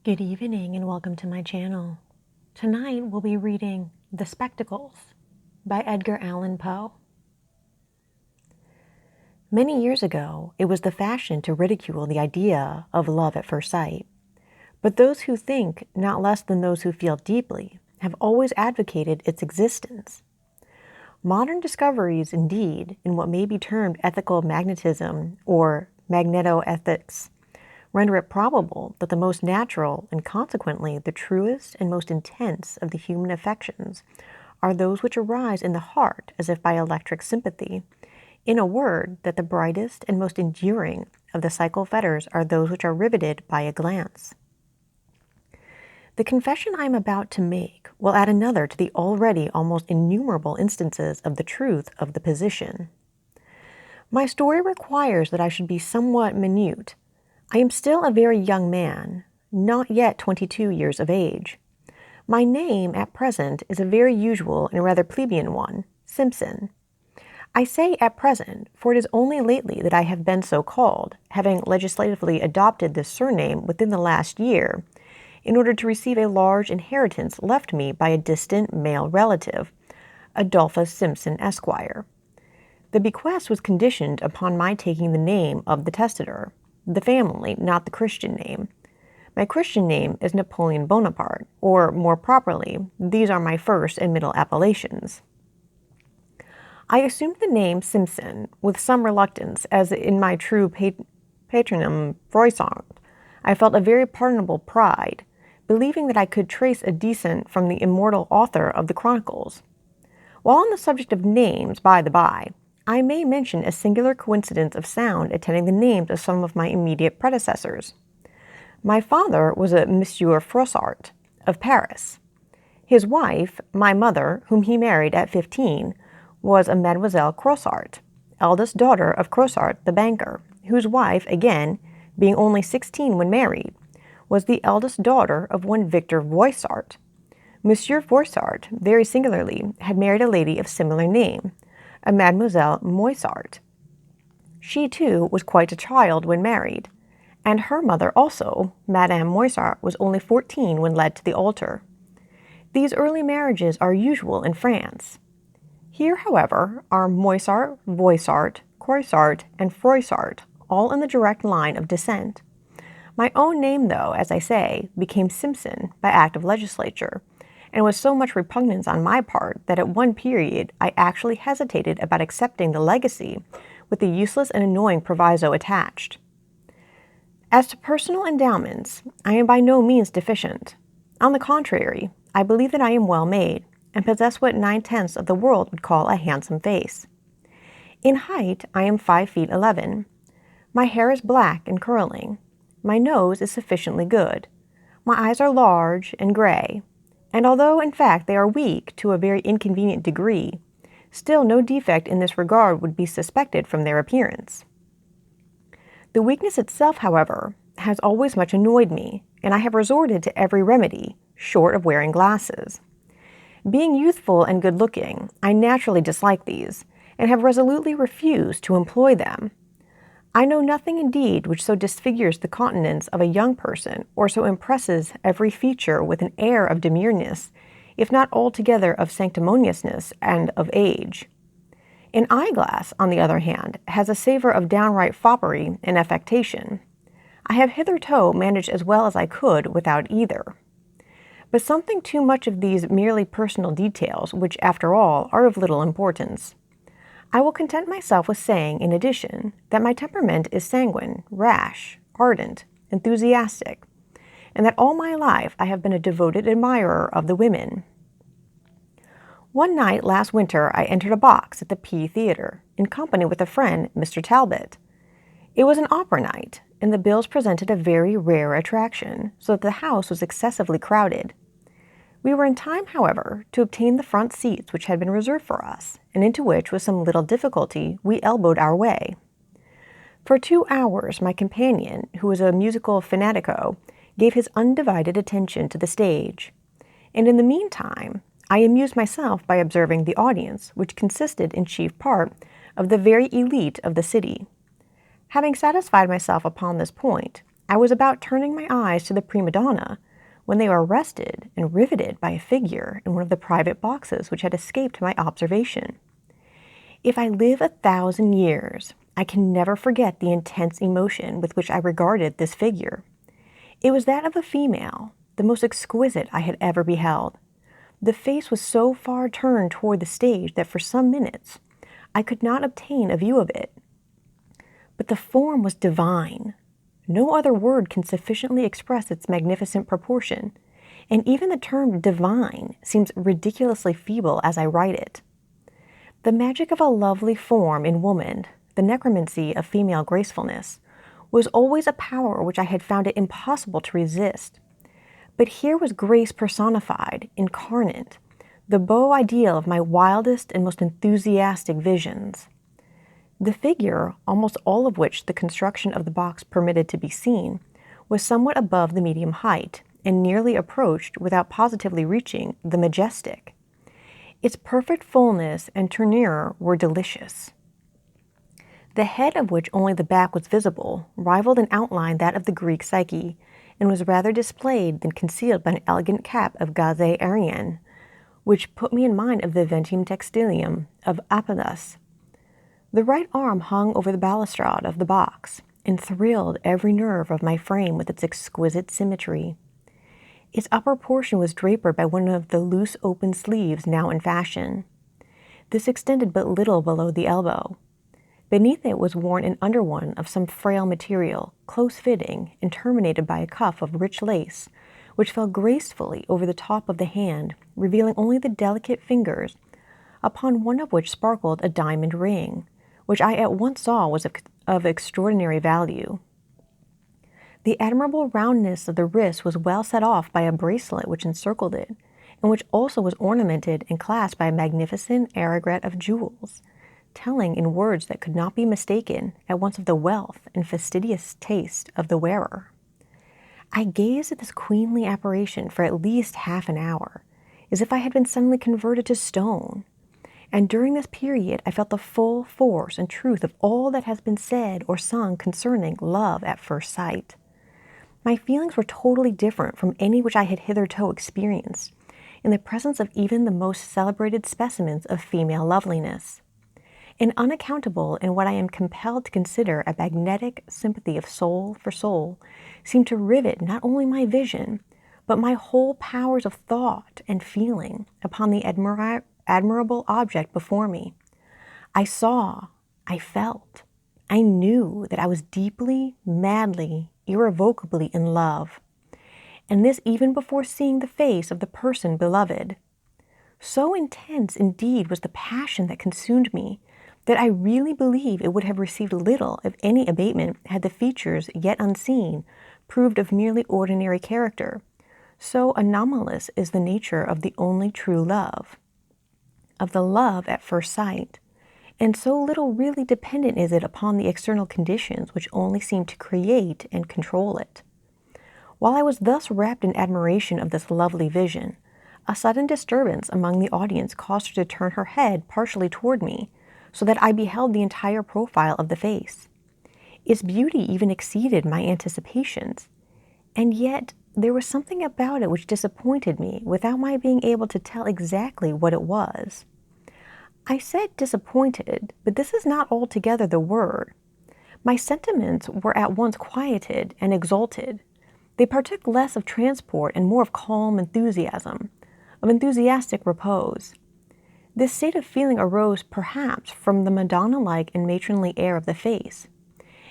Good evening and welcome to my channel. Tonight we'll be reading The Spectacles by Edgar Allan Poe. Many years ago, it was the fashion to ridicule the idea of love at first sight. But those who think not less than those who feel deeply have always advocated its existence. Modern discoveries, indeed, in what may be termed ethical magnetism or magnetoethics, render it probable that the most natural and consequently the truest and most intense of the human affections are those which arise in the heart as if by electric sympathy. In a word, that the brightest and most enduring of the psychical fetters are those which are riveted by a glance. The confession I am about to make will add another to the already almost innumerable instances of the truth of the position. My story requires that I should be somewhat minute. I am still a very young man, not yet 22 years of age. My name at present is a very usual and rather plebeian one, Simpson. I say at present, for it is only lately that I have been so called, having legislatively adopted this surname within the last year, in order to receive a large inheritance left me by a distant male relative, Adolphus Simpson, Esquire. The bequest was conditioned upon my taking the name of the testator, the family, not the Christian name. My Christian name is Napoleon Bonaparte, or more properly, these are my first and middle appellations. I assumed the name Simpson with some reluctance, as in my true patronym Froissart I felt a very pardonable pride, believing that I could trace a descent from the immortal author of the Chronicles. While on the subject of names, by the by, I may mention a singular coincidence of sound attending the names of some of my immediate predecessors. My father was a Monsieur Froissart of Paris. His wife, my mother, whom he married at 15, was a Mademoiselle Croissart, eldest daughter of Croissart the banker, whose wife, again, being only 16 when married, was the eldest daughter of one Victor Voissart. Monsieur Voissart, very singularly, had married a lady of similar name, a Mademoiselle Moissart. She, too, was quite a child when married, and her mother also, Madame Moissart, was only 14 when led to the altar. These early marriages are usual in France. Here, however, are Moissart, Voissart, Croissart, and Froissart, all in the direct line of descent. My own name, though, as I say, became Simpson by act of legislature, and was so much repugnance on my part that at one period I actually hesitated about accepting the legacy with the useless and annoying proviso attached. As to personal endowments, I am by no means deficient. On the contrary, I believe that I am well made, and possess what 9/10 of the world would call a handsome face. In height, I am 5 feet 11. My hair is black and curling. My nose is sufficiently good. My eyes are large and gray, and although in fact they are weak to a very inconvenient degree, still no defect in this regard would be suspected from their appearance. The weakness itself, however, has always much annoyed me, and I have resorted to every remedy, short of wearing glasses. Being youthful and good-looking, I naturally dislike these, and have resolutely refused to employ them. I know nothing indeed which so disfigures the countenance of a young person, or so impresses every feature with an air of demureness, if not altogether of sanctimoniousness and of age. An eyeglass, on the other hand, has a savor of downright foppery and affectation. I have hitherto managed as well as I could without either. But something too much of these merely personal details, which, after all, are of little importance. I will content myself with saying, in addition, that my temperament is sanguine, rash, ardent, enthusiastic, and that all my life I have been a devoted admirer of the women. One night last winter I entered a box at the P Theatre, in company with a friend, Mr. Talbot. It was an opera night, and the bills presented a very rare attraction, so that the house was excessively crowded. We were in time, however, to obtain the front seats which had been reserved for us, and into which, with some little difficulty, we elbowed our way. For 2 hours my companion, who was a musical fanatico, gave his undivided attention to the stage, and in the meantime I amused myself by observing the audience, which consisted in chief part of the very elite of the city. Having satisfied myself upon this point, I was about turning my eyes to the prima donna when they were arrested and riveted by a figure in one of the private boxes which had escaped my observation. If I live 1,000 years, I can never forget the intense emotion with which I regarded this figure. It was that of a female, the most exquisite I had ever beheld. The face was so far turned toward the stage that for some minutes I could not obtain a view of it. But the form was divine. No other word can sufficiently express its magnificent proportion, and even the term divine seems ridiculously feeble as I write it. The magic of a lovely form in woman, the necromancy of female gracefulness, was always a power which I had found it impossible to resist. But here was grace personified, incarnate, the beau ideal of my wildest and most enthusiastic visions. The figure, almost all of which the construction of the box permitted to be seen, was somewhat above the medium height, and nearly approached, without positively reaching, the majestic. Its perfect fullness and tournure were delicious. The head, of which only the back was visible, rivaled in outline that of the Greek Psyche, and was rather displayed than concealed by an elegant cap of gaze aérienne, which put me in mind of the Ventium Textilium of Apelles. The right arm hung over the balustrade of the box, and thrilled every nerve of my frame with its exquisite symmetry. Its upper portion was drapered by one of the loose open sleeves now in fashion. This extended but little below the elbow. Beneath it was worn an under one of some frail material, close-fitting, and terminated by a cuff of rich lace, which fell gracefully over the top of the hand, revealing only the delicate fingers, upon one of which sparkled a diamond ring, which I at once saw was of extraordinary value. The admirable roundness of the wrist was well set off by a bracelet which encircled it, and which also was ornamented and clasped by a magnificent aigrette of jewels, telling in words that could not be mistaken at once of the wealth and fastidious taste of the wearer. I gazed at this queenly apparition for at least half an hour, as if I had been suddenly converted to stone, and during this period I felt the full force and truth of all that has been said or sung concerning love at first sight. My feelings were totally different from any which I had hitherto experienced, in the presence of even the most celebrated specimens of female loveliness. An unaccountable and what I am compelled to consider a magnetic sympathy of soul for soul seemed to rivet not only my vision, but my whole powers of thought and feeling upon the admirable object before me. I saw, I felt, I knew that I was deeply, madly, irrevocably in love, and this even before seeing the face of the person beloved. So intense indeed was the passion that consumed me, that I really believe it would have received little, if any, abatement had the features yet unseen proved of merely ordinary character. So anomalous is the nature of the only true love, of the love at first sight, and so little really dependent is it upon the external conditions which only seem to create and control it. While I was thus wrapped in admiration of this lovely vision, a sudden disturbance among the audience caused her to turn her head partially toward me, so that I beheld the entire profile of the face. Its beauty even exceeded my anticipations, and yet there was something about it which disappointed me without my being able to tell exactly what it was. I said disappointed, but this is not altogether the word. My sentiments were at once quieted and exalted. They partook less of transport and more of calm enthusiasm, of enthusiastic repose. This state of feeling arose, perhaps, from the Madonna-like and matronly air of the face,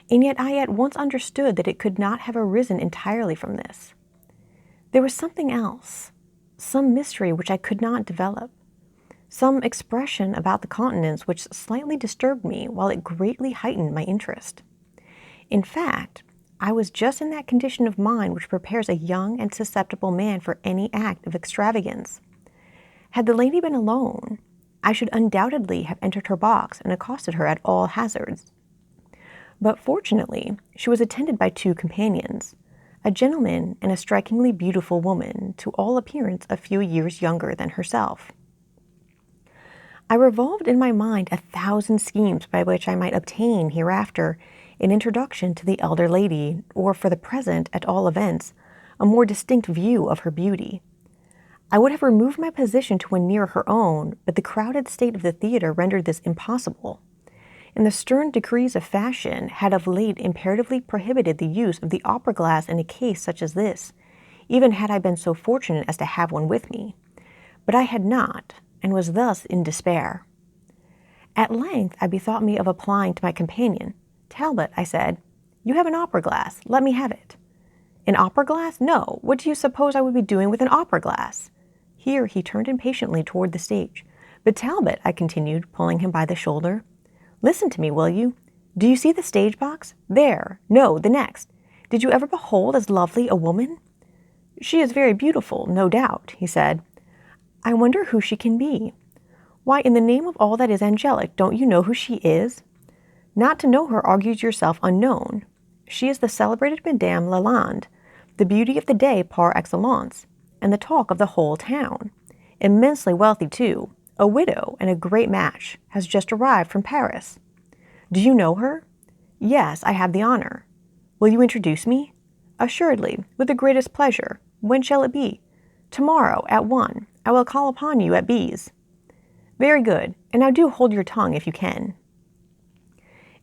and yet I at once understood that it could not have arisen entirely from this. There was something else, some mystery which I could not develop, some expression about the countenance which slightly disturbed me while it greatly heightened my interest. In fact, I was just in that condition of mind which prepares a young and susceptible man for any act of extravagance. Had the lady been alone, I should undoubtedly have entered her box and accosted her at all hazards. But fortunately, she was attended by two companions, a gentleman and a strikingly beautiful woman, to all appearance a few years younger than herself. I revolved in my mind 1,000 schemes by which I might obtain hereafter an introduction to the elder lady, or for the present, at all events, a more distinct view of her beauty. I would have removed my position to one near her own, but the crowded state of the theater rendered this impossible, and the stern decrees of fashion had of late imperatively prohibited the use of the opera glass in a case such as this, even had I been so fortunate as to have one with me. But I had not, and was thus in despair. At length I bethought me of applying to my companion. "Talbot," I said, "you have an opera glass. Let me have it." "An opera glass? No. What do you suppose I would be doing with an opera glass?" Here he turned impatiently toward the stage. "But Talbot," I continued, pulling him by the shoulder, "listen to me, will you? Do you see the stage box? There. No, the next. Did you ever behold as lovely a woman?" "She is very beautiful, no doubt," he said. "I wonder who she can be." "Why, in the name of all that is angelic, don't you know who she is?" "Not to know her argues yourself unknown. She is the celebrated Madame Lalande, the beauty of the day par excellence, and the talk of the whole town. Immensely wealthy, too, a widow and a great match, has just arrived from Paris." "Do you know her?" "Yes, I have the honor." "Will you introduce me?" "Assuredly, with the greatest pleasure. When shall it be?" "Tomorrow, at 1. I will call upon you at B's." "Very good, and now do hold your tongue if you can."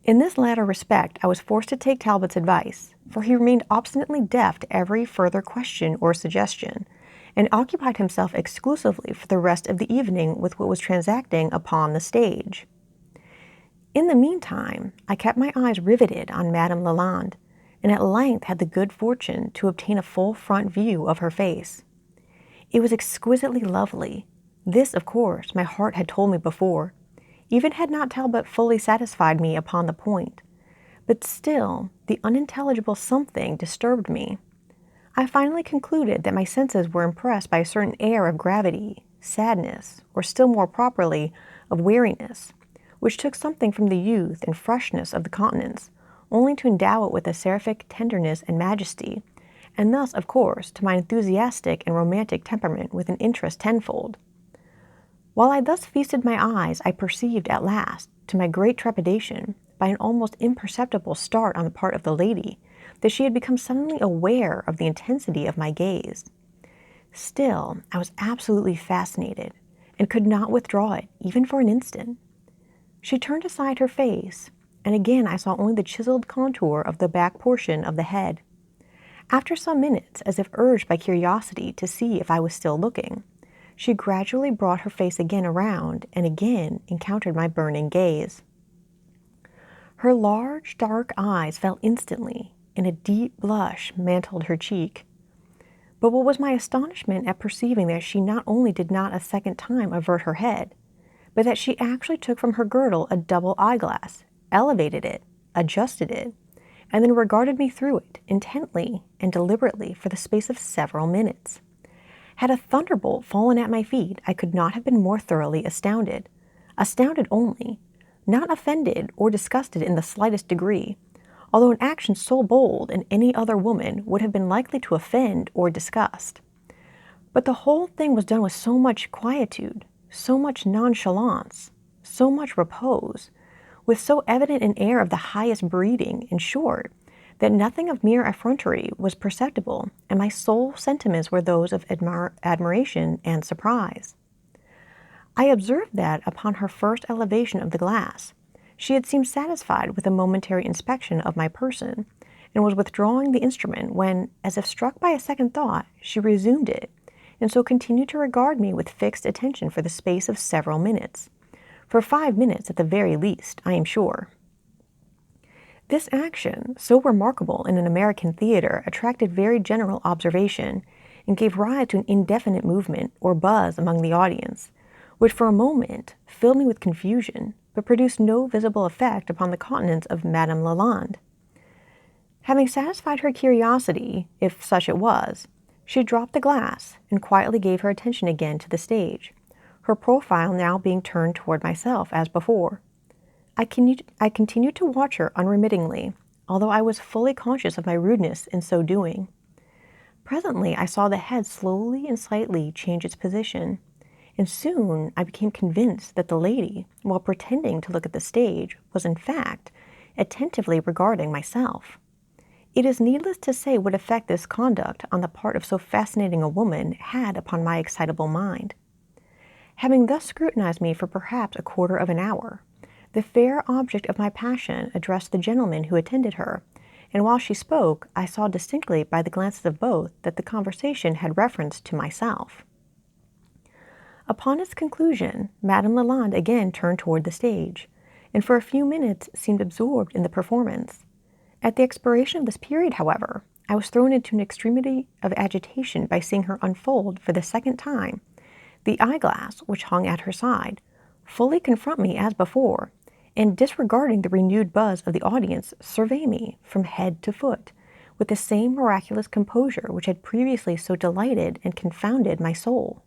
In this latter respect I was forced to take Talbot's advice, for he remained obstinately deaf to every further question or suggestion, and occupied himself exclusively for the rest of the evening with what was transacting upon the stage. In the meantime, I kept my eyes riveted on Madame Lalande, and at length had the good fortune to obtain a full front view of her face. It was exquisitely lovely. This, of course, my heart had told me before, even had not Talbot fully satisfied me upon the point. But still, the unintelligible something disturbed me. I finally concluded that my senses were impressed by a certain air of gravity, sadness, or still more properly, of weariness, which took something from the youth and freshness of the countenance, only to endow it with a seraphic tenderness and majesty, and thus, of course, to my enthusiastic and romantic temperament with an interest tenfold. While I thus feasted my eyes, I perceived at last, to my great trepidation, by an almost imperceptible start on the part of the lady, that she had become suddenly aware of the intensity of my gaze. Still, I was absolutely fascinated, and could not withdraw it, even for an instant. She turned aside her face, and again I saw only the chiseled contour of the back portion of the head. After some minutes, as if urged by curiosity to see if I was still looking, she gradually brought her face again around and again encountered my burning gaze. Her large, dark eyes fell instantly, and a deep blush mantled her cheek. But what was my astonishment at perceiving that she not only did not a second time avert her head, but that she actually took from her girdle a double eyeglass, elevated it, adjusted it, and then regarded me through it intently and deliberately for the space of several minutes. Had a thunderbolt fallen at my feet, I could not have been more thoroughly astounded. Astounded only, not offended or disgusted in the slightest degree, although an action so bold in any other woman would have been likely to offend or disgust. But the whole thing was done with so much quietude, so much nonchalance, so much repose, with so evident an air of the highest breeding, in short, that nothing of mere effrontery was perceptible, and my sole sentiments were those of admiration and surprise. I observed that, upon her first elevation of the glass, she had seemed satisfied with a momentary inspection of my person, and was withdrawing the instrument when, as if struck by a second thought, she resumed it, and so continued to regard me with fixed attention for the space of several minutes. For 5 minutes at the very least, I am sure. This action, so remarkable in an American theater, attracted very general observation, and gave rise to an indefinite movement or buzz among the audience, which for a moment filled me with confusion, but produced no visible effect upon the countenance of Madame Lalande. Having satisfied her curiosity, if such it was, she dropped the glass and quietly gave her attention again to the stage, her profile now being turned toward myself as before. I continued to watch her unremittingly, although I was fully conscious of my rudeness in so doing. Presently I saw the head slowly and slightly change its position, and soon I became convinced that the lady, while pretending to look at the stage, was in fact attentively regarding myself. It is needless to say what effect this conduct on the part of so fascinating a woman had upon my excitable mind. Having thus scrutinized me for perhaps a quarter of an hour, the fair object of my passion addressed the gentleman who attended her, and while she spoke, I saw distinctly by the glances of both that the conversation had reference to myself. Upon its conclusion, Madame Lalande again turned toward the stage, and for a few minutes seemed absorbed in the performance. At the expiration of this period, however, I was thrown into an extremity of agitation by seeing her unfold for the second time the eyeglass which hung at her side, fully confront me as before, and disregarding the renewed buzz of the audience, survey me from head to foot, with the same miraculous composure which had previously so delighted and confounded my soul.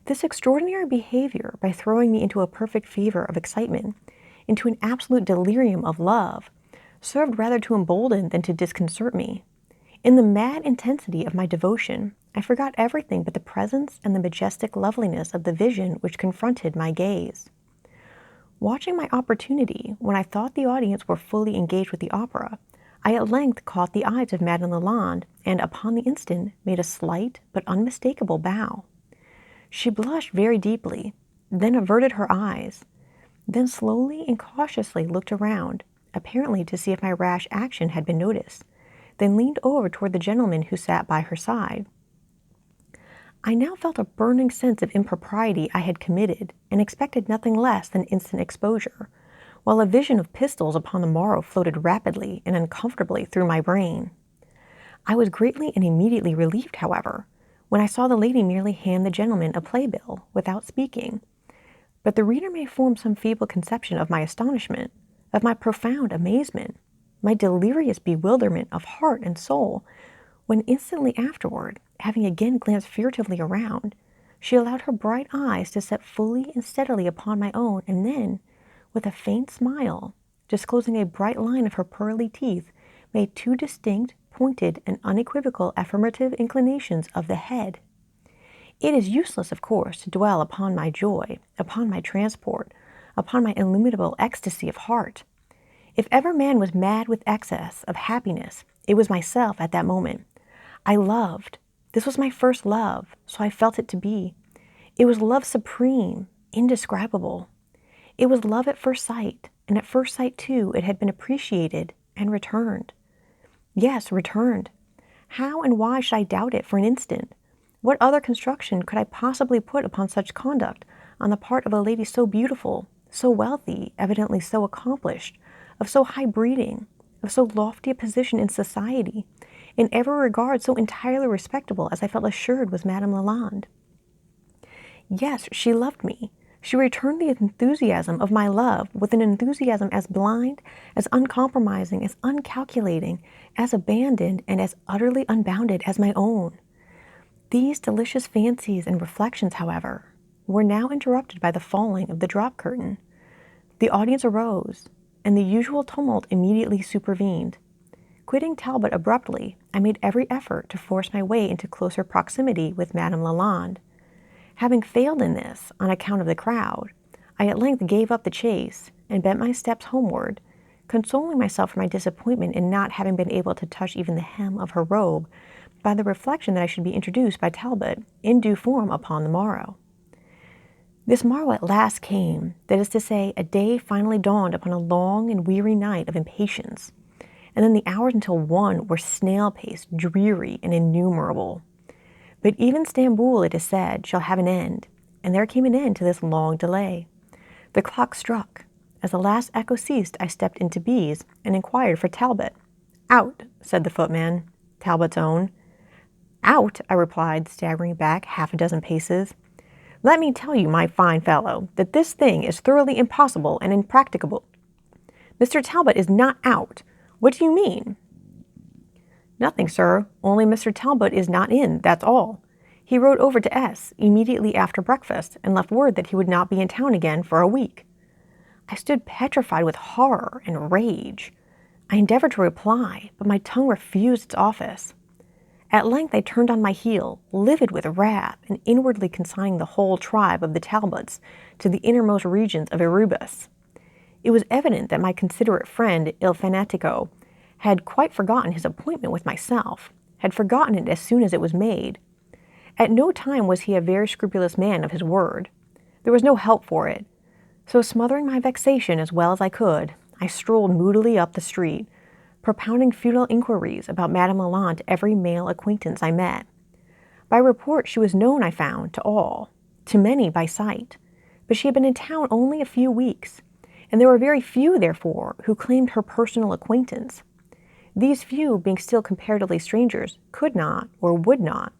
This extraordinary behavior, by throwing me into a perfect fever of excitement, into an absolute delirium of love, served rather to embolden than to disconcert me. In the mad intensity of my devotion, I forgot everything but the presence and the majestic loveliness of the vision which confronted my gaze. Watching my opportunity, when I thought the audience were fully engaged with the opera, I at length caught the eyes of Madame Lalande, and upon the instant made a slight but unmistakable bow. She blushed very deeply, then averted her eyes, then slowly and cautiously looked around, apparently to see if my rash action had been noticed, then leaned over toward the gentleman who sat by her side. I now felt a burning sense of impropriety I had committed, and expected nothing less than instant exposure, while a vision of pistols upon the morrow floated rapidly and uncomfortably through my brain. I was greatly and immediately relieved, however, when I saw the lady merely hand the gentleman a playbill without speaking. But the reader may form some feeble conception of my astonishment, of my profound amazement, my delirious bewilderment of heart and soul, when instantly afterward, having again glanced furtively around, she allowed her bright eyes to set fully and steadily upon my own, and then, with a faint smile, disclosing a bright line of her pearly teeth, made two distinct, pointed, and unequivocal affirmative inclinations of the head. It is useless, of course, to dwell upon my joy, upon my transport, upon my illimitable ecstasy of heart. If ever man was mad with excess of happiness, it was myself at that moment. I loved. This was my first love, so I felt it to be. It was love supreme, indescribable. It was love at first sight, and at first sight, too, it had been appreciated and returned. Yes, returned. How and why should I doubt it for an instant? What other construction could I possibly put upon such conduct on the part of a lady so beautiful, so wealthy, evidently so accomplished, of so high breeding, of so lofty a position in society, in every regard so entirely respectable as I felt assured was Madame Lalande? Yes, she loved me. She returned the enthusiasm of my love with an enthusiasm as blind, as uncompromising, as uncalculating, as abandoned, and as utterly unbounded as my own. These delicious fancies and reflections, however, were now interrupted by the falling of the drop curtain. The audience arose, and the usual tumult immediately supervened. Quitting Talbot abruptly, I made every effort to force my way into closer proximity with Madame Lalande. Having failed in this, on account of the crowd, I at length gave up the chase, and bent my steps homeward, consoling myself for my disappointment in not having been able to touch even the hem of her robe, by the reflection that I should be introduced by Talbot in due form upon the morrow. This morrow at last came, that is to say, a day finally dawned upon a long and weary night of impatience, and then the hours until 1 were snail-paced, dreary, and innumerable. But even Stamboul, it is said, shall have an end, and there came an end to this long delay. The clock struck. As the last echo ceased, I stepped into B's and inquired for Talbot. "Out," said the footman, Talbot's own. "Out," I replied, staggering back half a dozen paces. "Let me tell you, my fine fellow, that this thing is thoroughly impossible and impracticable. Mr. Talbot is not out. What do you mean?" "Nothing, sir, only Mr. Talbot is not in, that's all. He rode over to S immediately after breakfast and left word that he would not be in town again for a week." I stood petrified with horror and rage. I endeavored to reply, but my tongue refused its office. At length I turned on my heel, livid with wrath, and inwardly consigning the whole tribe of the Talbots to the innermost regions of Erebus. It was evident that my considerate friend, Il Fanatico, had quite forgotten his appointment with myself, had forgotten it as soon as it was made. At no time was he a very scrupulous man of his word. There was no help for it. So, smothering my vexation as well as I could, I strolled moodily up the street, propounding futile inquiries about Madame Lalande to every male acquaintance I met. By report she was known, I found, to all, to many by sight, but she had been in town only a few weeks, and there were very few, therefore, who claimed her personal acquaintance. These few, being still comparatively strangers, could not, or would not,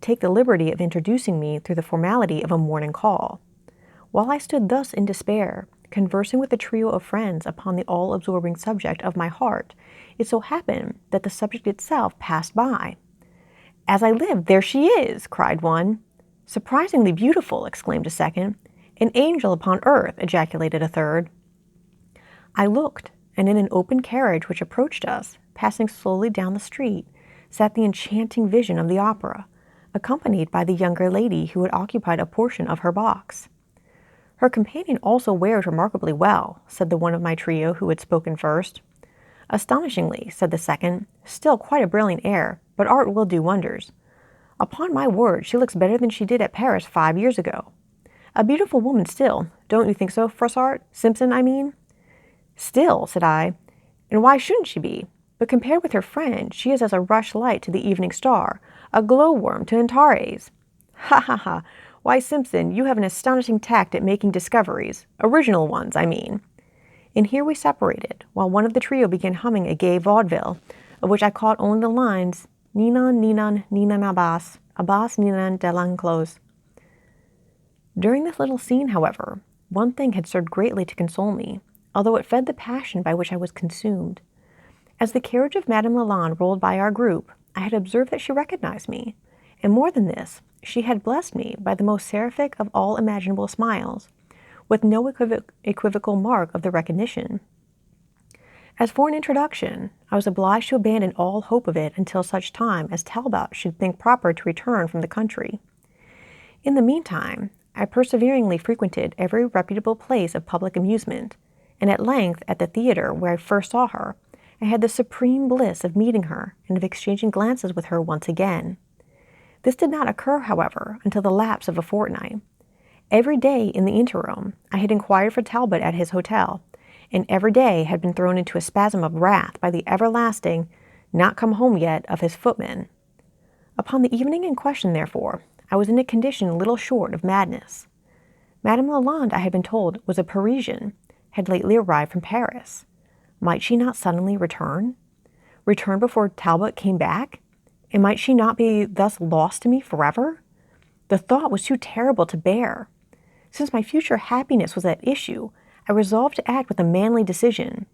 take the liberty of introducing me through the formality of a morning call. While I stood thus in despair, conversing with a trio of friends upon the all-absorbing subject of my heart, it so happened that the subject itself passed by. "As I live, there she is!" cried one. "Surprisingly beautiful!" exclaimed a second. "An angel upon earth!" ejaculated a third. I looked, and in an open carriage which approached us, passing slowly down the street, sat the enchanting vision of the opera, accompanied by the younger lady who had occupied a portion of her box. "Her companion also wears remarkably well," said the one of my trio who had spoken first. "Astonishingly," said the second. "Still quite a brilliant air, but art will do wonders. Upon my word, she looks better than she did at Paris 5 years ago. A beautiful woman still, don't you think so, Froissart? Simpson, I mean?" "Still," said I, "and why shouldn't she be? But compared with her friend, she is as a rushlight to the evening star, a glowworm to Antares." "Ha, ha, ha! Why, Simpson, you have an astonishing tact at making discoveries, original ones, I mean." And here we separated, while one of the trio began humming a gay vaudeville, of which I caught only the lines, "Ninan, Ninan, Ninan Abbas, Abbas Ninan de l'Enclos." During this little scene, however, one thing had served greatly to console me, although it fed the passion by which I was consumed. As the carriage of Madame Lalande rolled by our group, I had observed that she recognized me, and more than this, she had blessed me by the most seraphic of all imaginable smiles, with no equivocal mark of the recognition. As for an introduction, I was obliged to abandon all hope of it until such time as Talbot should think proper to return from the country. In the meantime, I perseveringly frequented every reputable place of public amusement, and at length, at the theatre where I first saw her, I had the supreme bliss of meeting her and of exchanging glances with her once again. This did not occur, however, until the lapse of a fortnight. Every day in the interim, I had inquired for Talbot at his hotel, and every day had been thrown into a spasm of wrath by the everlasting "not come home yet" of his footman. Upon the evening in question, therefore, I was in a condition little short of madness. Madame Lalande, I had been told, was a Parisian, had lately arrived from Paris. Might she not suddenly return? Return before Talbot came back? And might she not be thus lost to me forever? The thought was too terrible to bear. Since my future happiness was at issue, I resolved to act with a manly decision.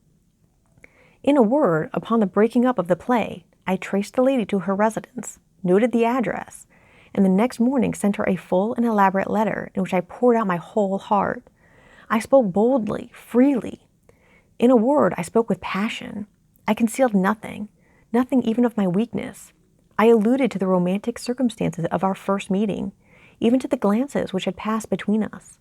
In a word, upon the breaking up of the play, I traced the lady to her residence, noted the address, and the next morning sent her a full and elaborate letter in which I poured out my whole heart. I spoke boldly, freely. In a word, I spoke with passion. I concealed nothing, nothing even of my weakness. I alluded to the romantic circumstances of our first meeting, even to the glances which had passed between us.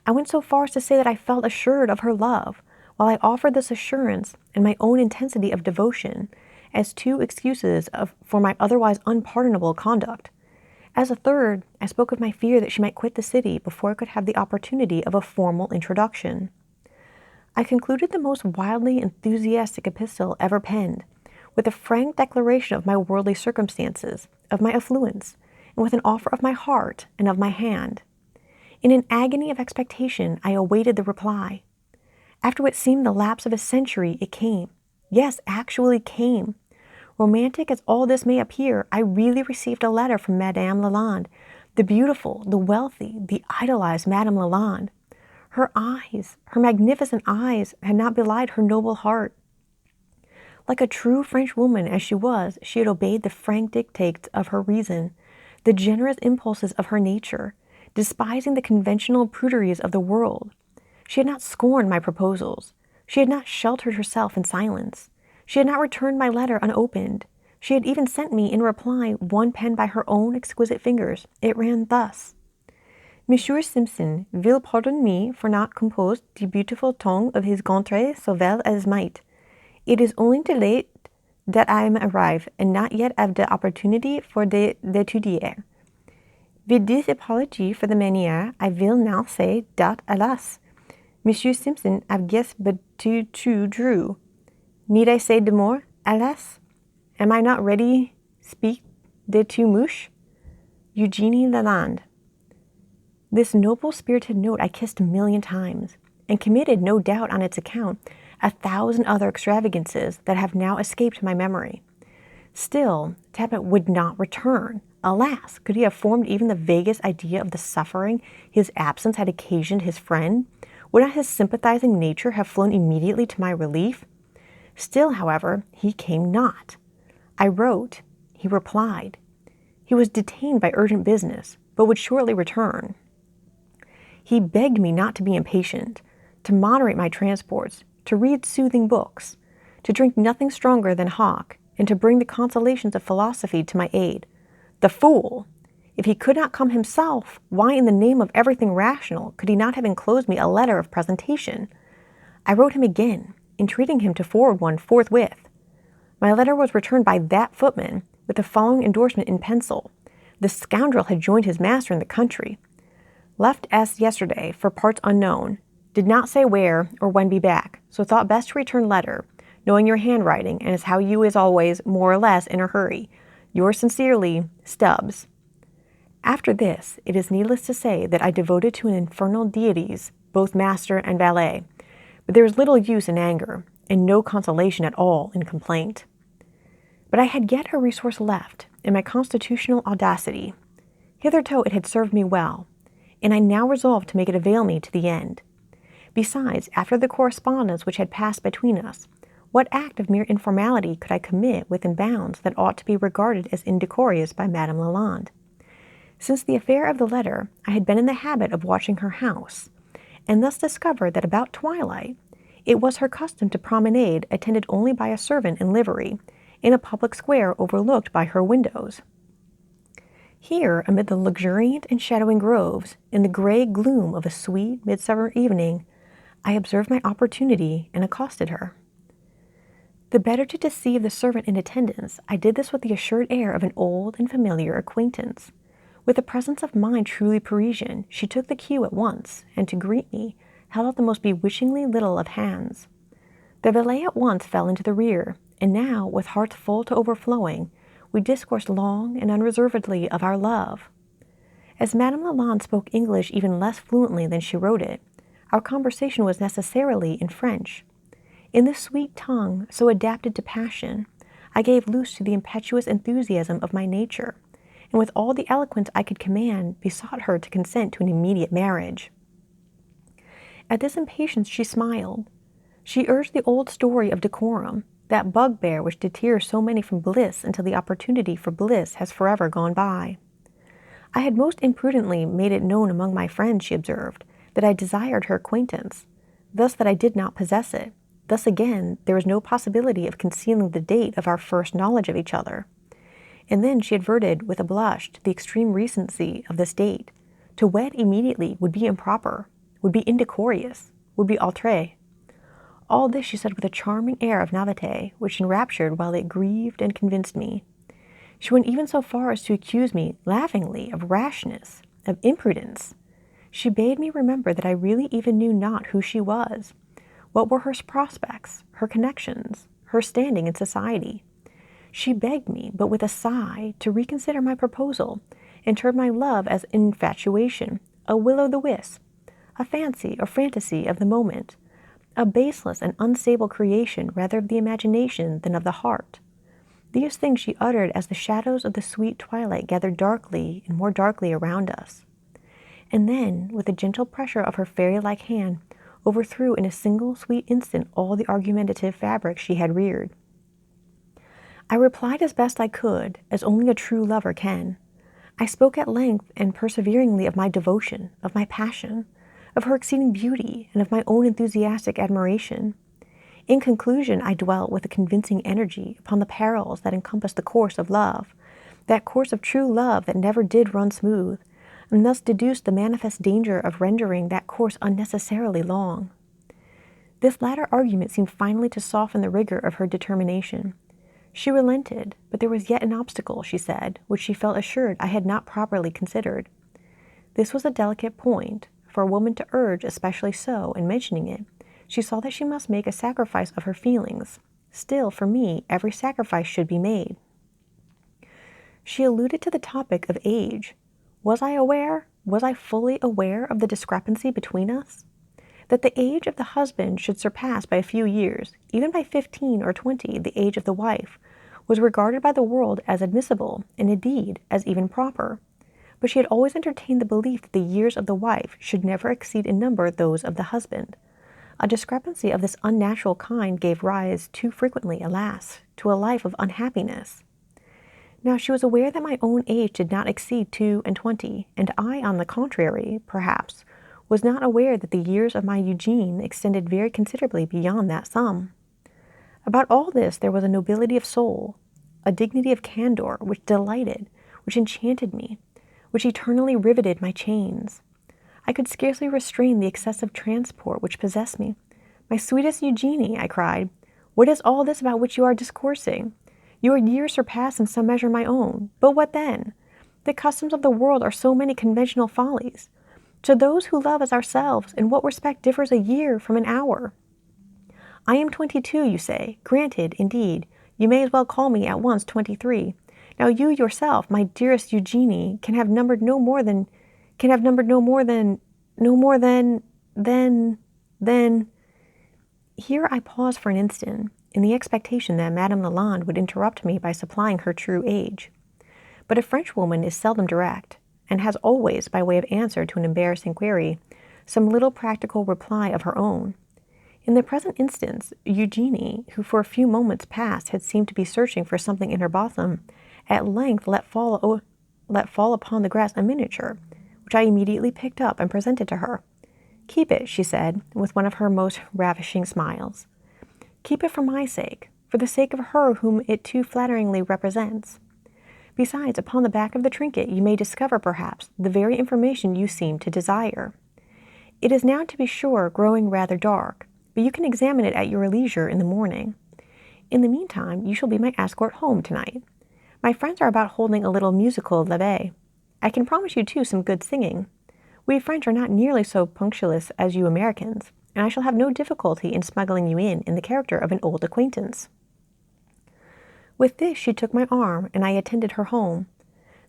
I went so far as to say that I felt assured of her love, while I offered this assurance and my own intensity of devotion as two excuses for my otherwise unpardonable conduct. As a third, I spoke of my fear that she might quit the city before I could have the opportunity of a formal introduction. I concluded the most wildly enthusiastic epistle ever penned, with a frank declaration of my worldly circumstances, of my affluence, and with an offer of my heart and of my hand. In an agony of expectation, I awaited the reply. After what seemed the lapse of a century, it came. Yes, actually came. Romantic as all this may appear, I really received a letter from Madame Lalande, the beautiful, the wealthy, the idolized Madame Lalande. Her eyes, her magnificent eyes, had not belied her noble heart. Like a true French woman as she was, she had obeyed the frank dictates of her reason, the generous impulses of her nature, despising the conventional pruderies of the world. She had not scorned my proposals. She had not sheltered herself in silence. She had not returned my letter unopened. She had even sent me, in reply, one penned by her own exquisite fingers. It ran thus: Monsieur Simpson will pardon me for not compose the beautiful tongue of his contrée so well as might. It is only too late that I am arrived, and not yet have the opportunity for d'étudier. With this apology for the manière, I will now say that, alas, Monsieur Simpson have guessed but too true. Need I say de more? Alas, am I not ready speak de too mouche? Eugenie Lalande. This noble-spirited note I kissed 1,000,000 times, and committed, no doubt on its account, 1,000 other extravagances that have now escaped my memory. Still, Tablet would not return. Alas, could he have formed even the vaguest idea of the suffering his absence had occasioned his friend? Would not his sympathizing nature have flown immediately to my relief? Still, however, he came not. I wrote. He replied. He was detained by urgent business, but would shortly return. He begged me not to be impatient, to moderate my transports, to read soothing books, to drink nothing stronger than hock, and to bring the consolations of philosophy to my aid. The fool! If he could not come himself, why in the name of everything rational could he not have enclosed me a letter of presentation? I wrote him again, entreating him to forward one forthwith. My letter was returned by that footman, with the following endorsement in pencil. The scoundrel had joined his master in the country. Left as yesterday for parts unknown. Did not say where or when be back, so thought best to return letter, knowing your handwriting, and as how you is always, more or less, in a hurry. Yours sincerely, Stubbs. After this, it is needless to say that I devoted to an infernal deities, both master and valet, but there is little use in anger, and no consolation at all in complaint. But I had yet a resource left, in my constitutional audacity. Hitherto it had served me well, and I now resolved to make it avail me to the end. Besides, after the correspondence which had passed between us, what act of mere informality could I commit within bounds that ought to be regarded as indecorous by Madame Lalande? Since the affair of the letter, I had been in the habit of watching her house, and thus discovered that about twilight it was her custom to promenade, attended only by a servant in livery, in a public square overlooked by her windows. Here, amid the luxuriant and shadowing groves, in the gray gloom of a sweet midsummer evening, I observed my opportunity and accosted her. The better to deceive the servant in attendance, I did this with the assured air of an old and familiar acquaintance. With a presence of mind truly Parisian, she took the cue at once, and to greet me, held out the most bewitchingly little of hands. The valet at once fell into the rear, and now, with hearts full to overflowing, we discoursed long and unreservedly of our love. As Madame Lalande spoke English even less fluently than she wrote it, our conversation was necessarily in French. In this sweet tongue, so adapted to passion, I gave loose to the impetuous enthusiasm of my nature, and with all the eloquence I could command, besought her to consent to an immediate marriage. At this impatience she smiled. She urged the old story of decorum, that bugbear which deters so many from bliss until the opportunity for bliss has forever gone by. I had most imprudently made it known among my friends, she observed, that I desired her acquaintance, thus that I did not possess it. Thus again, there was no possibility of concealing the date of our first knowledge of each other. And then she adverted with a blush to the extreme recency of this date. To wed immediately would be improper, would be indecorous, would be outré. All this she said with a charming air of naivete, which enraptured while it grieved and convinced me. She went even so far as to accuse me, laughingly, of rashness, of imprudence. She bade me remember that I really even knew not who she was. What were her prospects, her connections, her standing in society? She begged me, but with a sigh, to reconsider my proposal, and term my love as infatuation, a will-o'-the-wisp, a fancy or fantasy of the moment, a baseless and unstable creation rather of the imagination than of the heart. These things she uttered as the shadows of the sweet twilight gathered darkly and more darkly around us. And then, with a gentle pressure of her fairy-like hand, overthrew in a single sweet instant all the argumentative fabric she had reared. I replied as best I could, as only a true lover can. I spoke at length and perseveringly of my devotion, of my passion, of her exceeding beauty, and of my own enthusiastic admiration. In conclusion, I dwelt with a convincing energy upon the perils that encompass the course of love, that course of true love that never did run smooth, and thus deduced the manifest danger of rendering that course unnecessarily long. This latter argument seemed finally to soften the rigor of her determination. She relented, but there was yet an obstacle, she said, which she felt assured I had not properly considered. This was a delicate point, for a woman to urge, especially so, in mentioning it. She saw that she must make a sacrifice of her feelings. Still, for me, every sacrifice should be made. She alluded to the topic of age. Was I fully aware of the discrepancy between us? That the age of the husband should surpass by a few years, even by 15 or 20, the age of the wife, was regarded by the world as admissible, and indeed as even proper. But she had always entertained the belief that the years of the wife should never exceed in number those of the husband. A discrepancy of this unnatural kind gave rise, too frequently, alas, to a life of unhappiness. Now she was aware that my own age did not exceed 22, and I, on the contrary, perhaps, was not aware that the years of my Eugene extended very considerably beyond that sum. About all this there was a nobility of soul, a dignity of candor, which delighted, which enchanted me, which eternally riveted my chains. I could scarcely restrain the excessive transport which possessed me. "My sweetest Eugenie," I cried, "what is all this about which you are discoursing? Your years surpass in some measure my own. But what then? The customs of the world are so many conventional follies. To those who love as ourselves, in what respect differs a year from an hour? I am 22, you say. Granted, indeed. You may as well call me at once 23. Now you yourself, my dearest Eugenie, can have numbered no more than, Here I paused for an instant, in the expectation that Madame Lalande would interrupt me by supplying her true age. But a Frenchwoman is seldom direct, and has always, by way of answer to an embarrassing query, some little practical reply of her own. In the present instance, Eugenie, who for a few moments past had seemed to be searching for something in her bosom, at length let fall upon the grass a miniature, which I immediately picked up and presented to her. "Keep it," she said, with one of her most ravishing smiles. "Keep it for my sake, for the sake of her whom it too flatteringly represents. Besides, upon the back of the trinket you may discover, perhaps, the very information you seem to desire. It is now, to be sure, growing rather dark, but you can examine it at your leisure in the morning. In the meantime, you shall be my escort home tonight. My friends are about holding a little musical levee. I can promise you, too, some good singing. We French are not nearly so punctilious as you Americans, and I shall have no difficulty in smuggling you in the character of an old acquaintance." With this she took my arm, and I attended her home.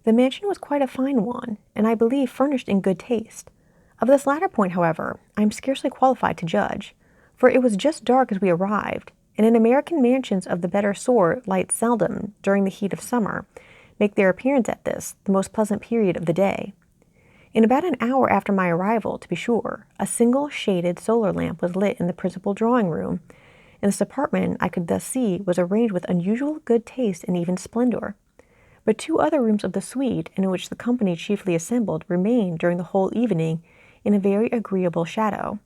The mansion was quite a fine one, and I believe furnished in good taste. Of this latter point, however, I am scarcely qualified to judge, for it was just dark as we arrived, and in American mansions of the better sort lights seldom, during the heat of summer, make their appearance at this, the most pleasant period of the day. In about an hour after my arrival, to be sure, a single shaded solar lamp was lit in the principal drawing-room, and this apartment, I could thus see, was arranged with unusual good taste and even splendor. But two other rooms of the suite, in which the company chiefly assembled, remained during the whole evening in a very agreeable shadow.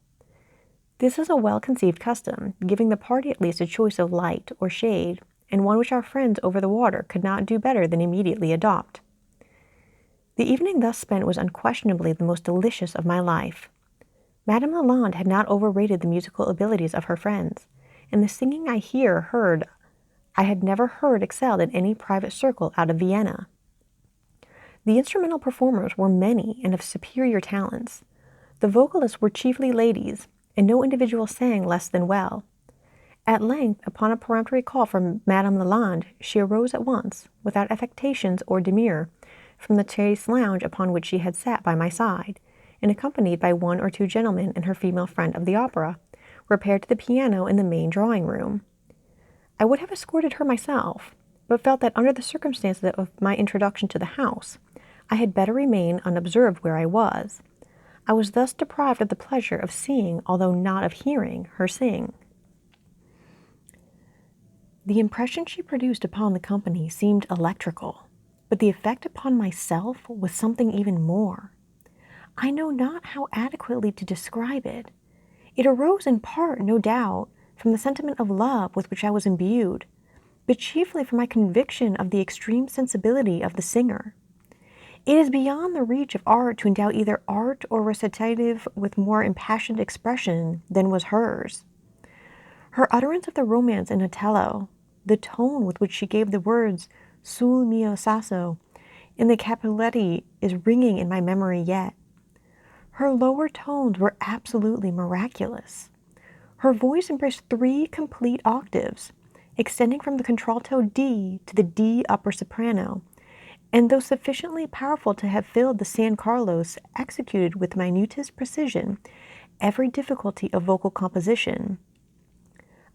This is a well-conceived custom, giving the party at least a choice of light or shade, and one which our friends over the water could not do better than immediately adopt. The evening thus spent was unquestionably the most delicious of my life. Madame Lalande had not overrated the musical abilities of her friends, and the singing I had never heard excelled in any private circle out of Vienna. The instrumental performers were many and of superior talents. The vocalists were chiefly ladies, and no individual sang less than well. At length, upon a peremptory call from Madame Lalande, she arose at once, without affectations or demur, from the chaise lounge upon which she had sat by my side, and accompanied by one or two gentlemen and her female friend of the opera, repaired to the piano in the main drawing-room. I would have escorted her myself, but felt that under the circumstances of my introduction to the house, I had better remain unobserved where I was. I was thus deprived of the pleasure of seeing, although not of hearing, her sing. The impression she produced upon the company seemed electrical, but the effect upon myself was something even more. I know not how adequately to describe it. It arose in part, no doubt, from the sentiment of love with which I was imbued, but chiefly from my conviction of the extreme sensibility of the singer. It is beyond the reach of art to endow either art or recitative with more impassioned expression than was hers. Her utterance of the romance in Otello, the tone with which she gave the words sul mio sasso in the Capuletti is ringing in my memory yet. Her lower tones were absolutely miraculous. Her voice embraced 3 complete octaves, extending from the contralto D to the D upper soprano, and though sufficiently powerful to have filled the San Carlos, executed with minutest precision every difficulty of vocal composition.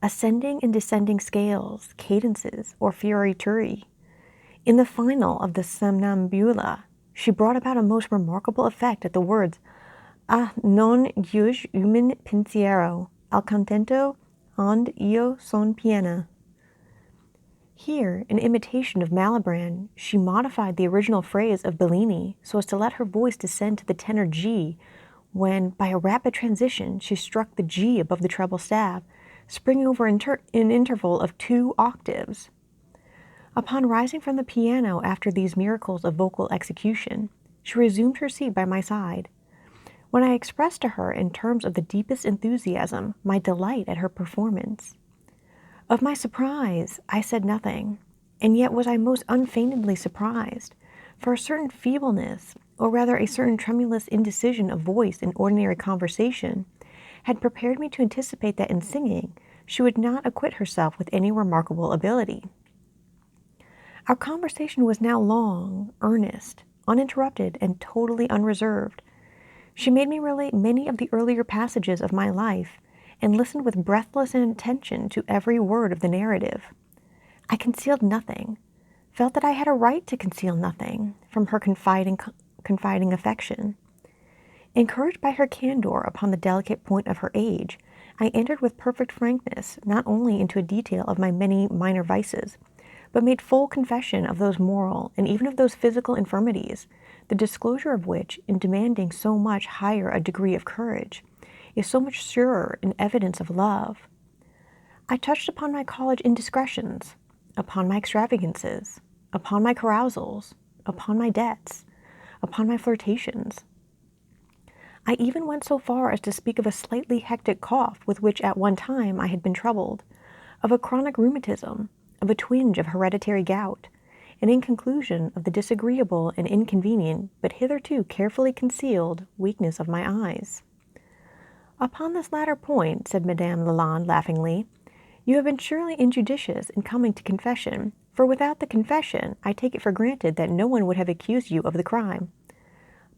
Ascending and descending scales, cadences, or fiorituri. In the final of the Somnambula, she brought about a most remarkable effect at the words, "Ah, non giuge umen pensiero, al contento, ond io son piena." Here, in imitation of Malibran, she modified the original phrase of Bellini so as to let her voice descend to the tenor G, when, by a rapid transition, she struck the G above the treble staff, springing over an interval of 2 octaves. Upon rising from the piano after these miracles of vocal execution, she resumed her seat by my side. When I expressed to her in terms of the deepest enthusiasm my delight at her performance, of my surprise I said nothing, and yet was I most unfeignedly surprised, for a certain feebleness, or rather a certain tremulous indecision of voice in ordinary conversation, had prepared me to anticipate that in singing she would not acquit herself with any remarkable ability. Our conversation was now long, earnest, uninterrupted, and totally unreserved. She made me relate many of the earlier passages of my life, and listened with breathless attention to every word of the narrative. I concealed nothing, felt that I had a right to conceal nothing from her confiding affection. Encouraged by her candor upon the delicate point of her age, I entered with perfect frankness not only into a detail of my many minor vices, but made full confession of those moral and even of those physical infirmities, the disclosure of which, in demanding so much higher a degree of courage, is so much surer an evidence of love. I touched upon my college indiscretions, upon my extravagances, upon my carousals, upon my debts, upon my flirtations. I even went so far as to speak of a slightly hectic cough with which at one time I had been troubled, of a chronic rheumatism, of a twinge of hereditary gout, and in conclusion of the disagreeable and inconvenient, but hitherto carefully concealed, weakness of my eyes. "Upon this latter point," said Madame Lalande laughingly, "you have been surely injudicious in coming to confession, for without the confession I take it for granted that no one would have accused you of the crime.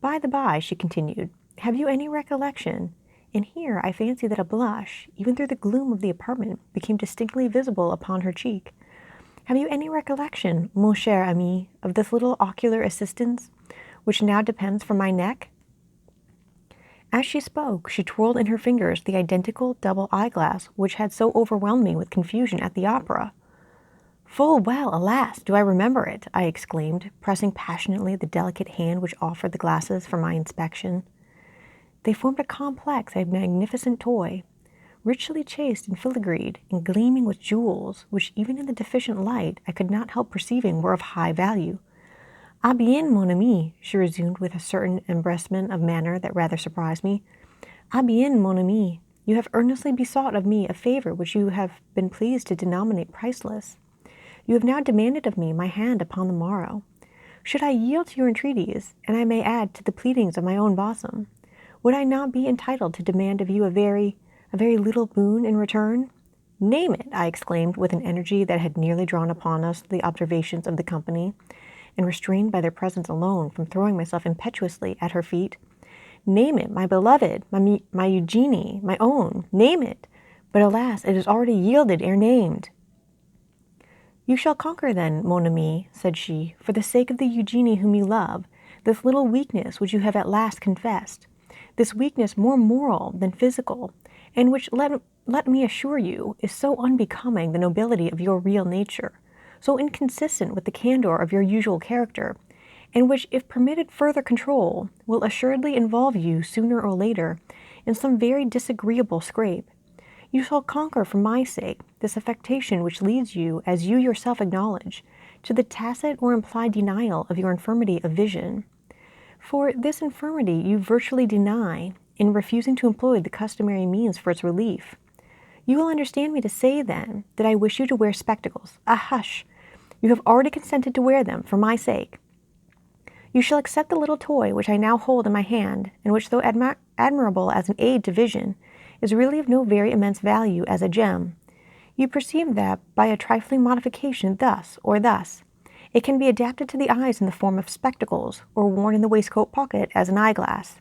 By the by," she continued, "have you any recollection?" And here I fancy that a blush, even through the gloom of the apartment, became distinctly visible upon her cheek. "Have you any recollection, mon cher ami, of this little ocular assistance, which now depends from my neck?" As she spoke, she twirled in her fingers the identical double eyeglass which had so overwhelmed me with confusion at the opera. "Full well, alas, do I remember it," I exclaimed, pressing passionately the delicate hand which offered the glasses for my inspection. They formed a complex and magnificent toy, richly chased and filigreed, and gleaming with jewels, which even in the deficient light I could not help perceiving were of high value. "Ah bien, mon ami," she resumed with a certain empressement of manner that rather surprised me. "Ah bien, mon ami, you have earnestly besought of me a favor which you have been pleased to denominate priceless. You have now demanded of me my hand upon the morrow. Should I yield to your entreaties, and I may add to the pleadings of my own bosom, would I not be entitled to demand of you a very little boon in return?" "Name it," I exclaimed with an energy that had nearly drawn upon us the observations of the company, and restrained by their presence alone from throwing myself impetuously at her feet. "Name it, my beloved, my Eugenie, my own, name it! But alas, it is already yielded ere named." "You shall conquer then, mon ami," said she, "for the sake of the Eugenie whom you love, this little weakness which you have at last confessed, this weakness more moral than physical, and which, let me assure you, is so unbecoming the nobility of your real nature, so inconsistent with the candor of your usual character, and which, if permitted further control, will assuredly involve you, sooner or later, in some very disagreeable scrape. You shall conquer for my sake this affectation which leads you, as you yourself acknowledge, to the tacit or implied denial of your infirmity of vision. For this infirmity you virtually deny in refusing to employ the customary means for its relief. You will understand me to say, then, that I wish you to wear spectacles. Ah, hush! You have already consented to wear them for my sake. You shall accept the little toy which I now hold in my hand, and which, though admirable as an aid to vision, is really of no very immense value as a gem. You perceive that, by a trifling modification thus or thus, it can be adapted to the eyes in the form of spectacles, or worn in the waistcoat pocket as an eyeglass.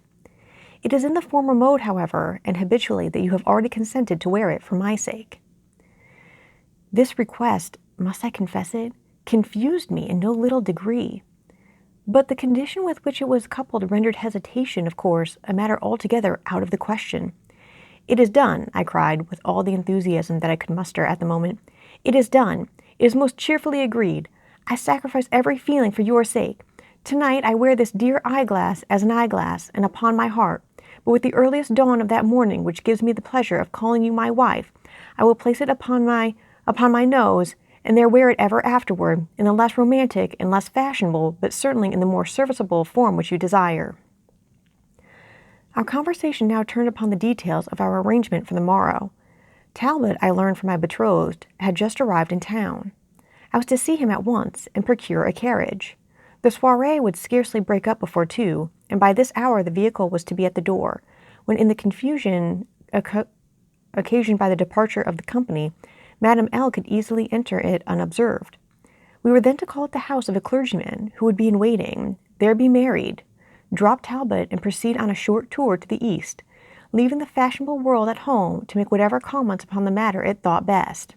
It is in the former mode, however, and habitually, that you have already consented to wear it for my sake. This request, must I confess it, confused me in no little degree. But the condition with which it was coupled rendered hesitation, of course, a matter altogether out of the question. "It is done," I cried, with all the enthusiasm that I could muster at the moment. "It is done. It is most cheerfully agreed. I sacrifice every feeling for your sake. Tonight I wear this dear eyeglass as an eyeglass, and upon my heart, but with the earliest dawn of that morning which gives me the pleasure of calling you my wife, I will place it upon my nose, and there wear it ever afterward, in the less romantic and less fashionable, but certainly in the more serviceable form which you desire." Our conversation now turned upon the details of our arrangement for the morrow. Talbot, I learned from my betrothed, had just arrived in town. I was to see him at once and procure a carriage. The soirée would scarcely break up before 2, and by this hour the vehicle was to be at the door, when in the confusion occasioned by the departure of the company, Madame L. could easily enter it unobserved. We were then to call at the house of a clergyman, who would be in waiting, there be married, drop Talbot, and proceed on a short tour to the east, leaving the fashionable world at home to make whatever comments upon the matter it thought best.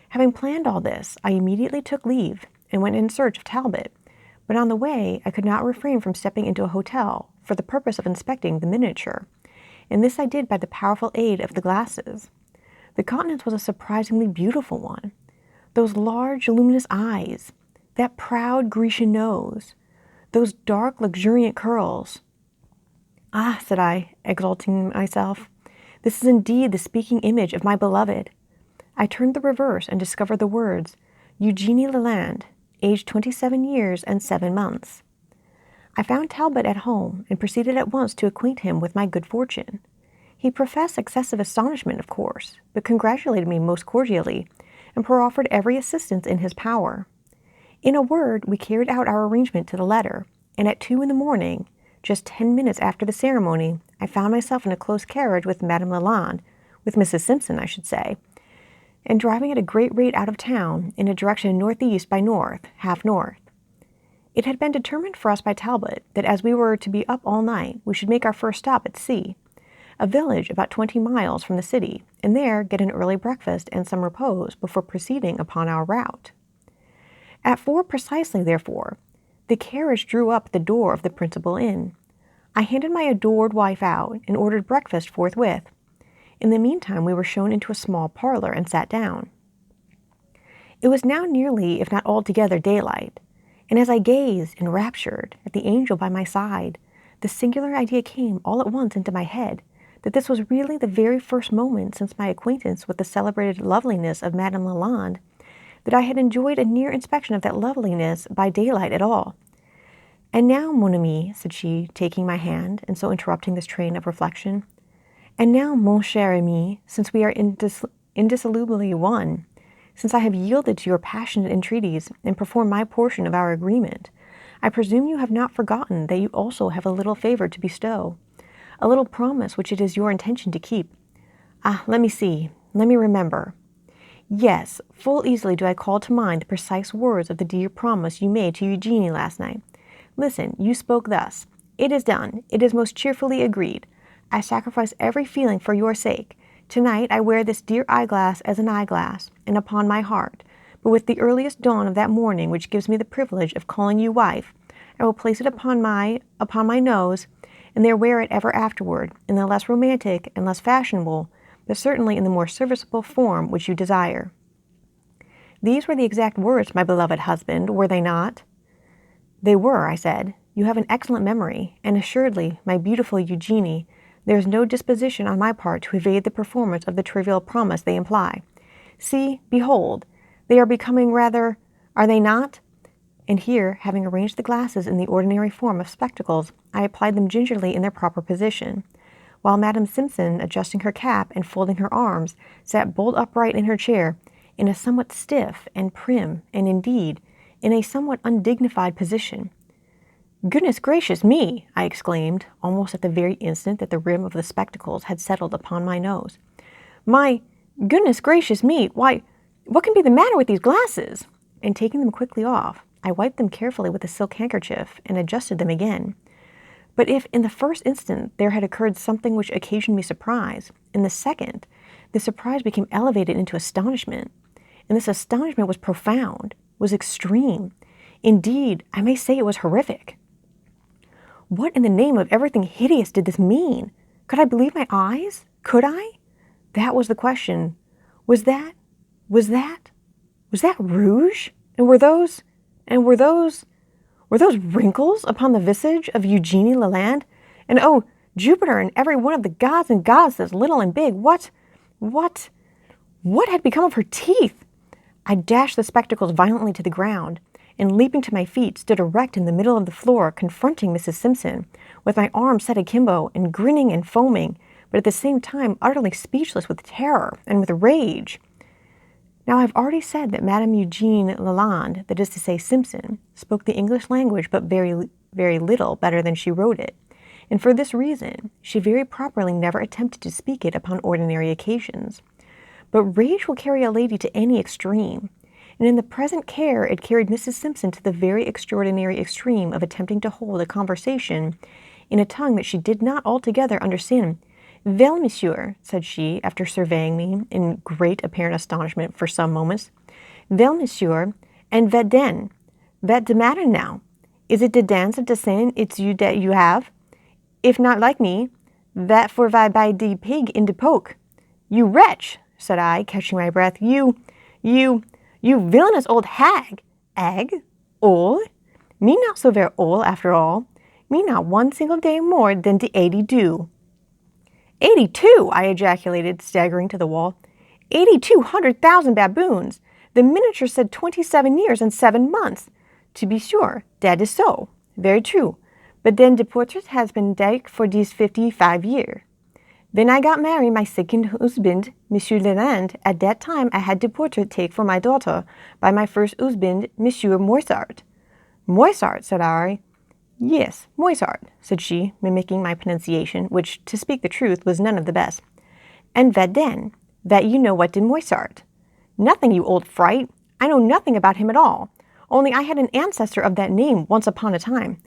Having planned all this, I immediately took leave, and went in search of Talbot, but on the way I could not refrain from stepping into a hotel, for the purpose of inspecting the miniature, and this I did by the powerful aid of the glasses. The countenance was a surprisingly beautiful one. Those large, luminous eyes, that proud Grecian nose, those dark, luxuriant curls. "Ah," said I, exulting myself, "this is indeed the speaking image of my beloved." I turned the reverse and discovered the words, "Eugenie Leland, aged 27 years and 7 months." I found Talbot at home, and proceeded at once to acquaint him with my good fortune. He professed excessive astonishment, of course, but congratulated me most cordially, and proffered every assistance in his power. In a word, we carried out our arrangement to the letter, and at 2 in the morning, just 10 minutes after the ceremony, I found myself in a close carriage with Madame Lalande, with Mrs. Simpson, I should say, and driving at a great rate out of town, in a direction northeast by north, half north. It had been determined for us by Talbot that as we were to be up all night, we should make our first stop at C, a village about 20 miles from the city, and there get an early breakfast and some repose before proceeding upon our route. At 4 precisely, therefore, the carriage drew up at the door of the principal inn. I handed my adored wife out, and ordered breakfast forthwith. In the meantime we were shown into a small parlor, and sat down. It was now nearly, if not altogether, daylight, and as I gazed, enraptured, at the angel by my side, the singular idea came all at once into my head, that this was really the very first moment since my acquaintance with the celebrated loveliness of Madame Lalande that I had enjoyed a near inspection of that loveliness by daylight at all. "And now, mon ami," said she, taking my hand, and so interrupting this train of reflection, "and now, mon cher ami, since we are indissolubly one, since I have yielded to your passionate entreaties and performed my portion of our agreement, I presume you have not forgotten that you also have a little favor to bestow, a little promise which it is your intention to keep. Ah, let me see, let me remember. Yes, full easily do I call to mind the precise words of the dear promise you made to Eugenie last night. Listen, you spoke thus: 'It is done, it is most cheerfully agreed. I sacrifice every feeling for your sake. Tonight I wear this dear eyeglass as an eyeglass, and upon my heart, but with the earliest dawn of that morning which gives me the privilege of calling you wife, I will place it upon my nose, and there wear it ever afterward, in the less romantic and less fashionable, but certainly in the more serviceable form which you desire.'" These were the exact words, my beloved husband, were they not? "They were," I said. "You have an excellent memory, and assuredly, my beautiful Eugenie, there is no disposition on my part to evade the performance of the trivial promise they imply. See, behold, they are becoming rather, are they not? And here, having arranged the glasses in the ordinary form of spectacles, I applied them gingerly in their proper position, while Madame Simpson, adjusting her cap and folding her arms, sat bolt upright in her chair, in a somewhat stiff and prim, and indeed, in a somewhat undignified position. "Goodness gracious me!" I exclaimed, almost at the very instant that the rim of the spectacles had settled upon my nose. "My goodness gracious me! Why, what can be the matter with these glasses?" And taking them quickly off, I wiped them carefully with a silk handkerchief and adjusted them again. But if in the first instant there had occurred something which occasioned me surprise, in the second, the surprise became elevated into astonishment. And this astonishment was profound, was extreme. Indeed, I may say it was horrific. What in the name of everything hideous did this mean? Could I believe my eyes? Could I? That was the question. Was that rouge? And were those wrinkles upon the visage of Eugenie Leland? And oh, Jupiter and every one of the gods and goddesses, little and big, what had become of her teeth? I dashed the spectacles violently to the ground, and leaping to my feet, stood erect in the middle of the floor, confronting Mrs. Simpson, with my arms set akimbo, and grinning and foaming, but at the same time utterly speechless with terror and with rage. Now, I have already said that Madame Eugenie Leland, that is to say Simpson, spoke the English language but very, very little better than she wrote it, and for this reason she very properly never attempted to speak it upon ordinary occasions. But rage will carry a lady to any extreme, and in the present care it carried Mrs. Simpson to the very extraordinary extreme of attempting to hold a conversation in a tongue that she did not altogether understand. "Well, monsieur," said she, after surveying me in great apparent astonishment for some moments. "Well, monsieur, and vat den? Vat de matter now? Is it de dance of de Seine it's you dat you have? If not like me, vat for vi by de pig in de poke?" "You wretch," said I, catching my breath, you villainous old hag! Hag? Old? Me not so very old after all. Me not one single day more than de 82. 82! I ejaculated, staggering to the wall. 82,000 baboons! The miniature said 27 years and 7 months. To be sure, that is so. Very true. But then the portrait has been dead for these 55 years. When I got married, my second husband, Monsieur Leland, at that time I had the portrait taken for my daughter by my first husband, Monsieur Moissart. "Moissart," said I. "Yes, Moissart," said she, mimicking my pronunciation, which, to speak the truth, was none of the best. "And vat then? Vat you know what did Moissart?" "Nothing, you old fright. I know nothing about him at all. Only I had an ancestor of that name once upon a time.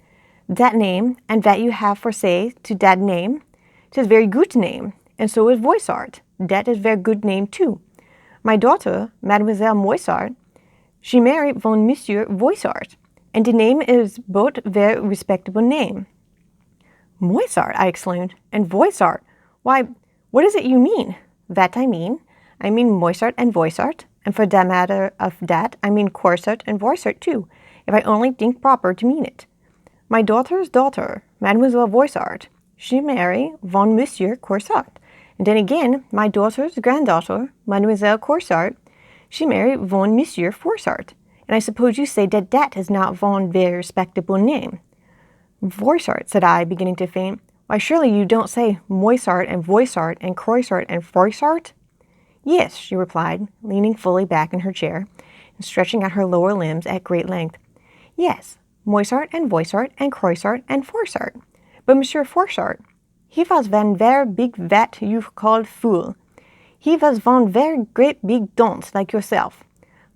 That name, and vat you have for say to that name? 'Tis very good name, and so is Voissart. That is very good name too. My daughter, Mademoiselle Moissart, she married von Monsieur Voissart, and the name is both very respectable name." "Moissart," I exclaimed, "and Voissart. Why, what is it you mean?" "That I mean Moissart and Voissart, and for the matter of that, I mean Corsart and Voissart too, if I only think proper to mean it. My daughter's daughter, Mademoiselle Voissart, she married von Monsieur Corsart, and then again, my daughter's granddaughter, Mademoiselle Corsart, she married von Monsieur Forssart, and I suppose you say that that is not von very respectable name." "Voissart," said I, beginning to faint. "Why, surely you don't say Moissart and Voissart and Croissart and Froissart?" "Yes," she replied, leaning fully back in her chair and stretching out her lower limbs at great length. "Yes, Moissart and Voissart and Croissart and Forssart. But Monsieur Forssart, he was van ver big vat you called fool. He was von ver great big dunce like yourself.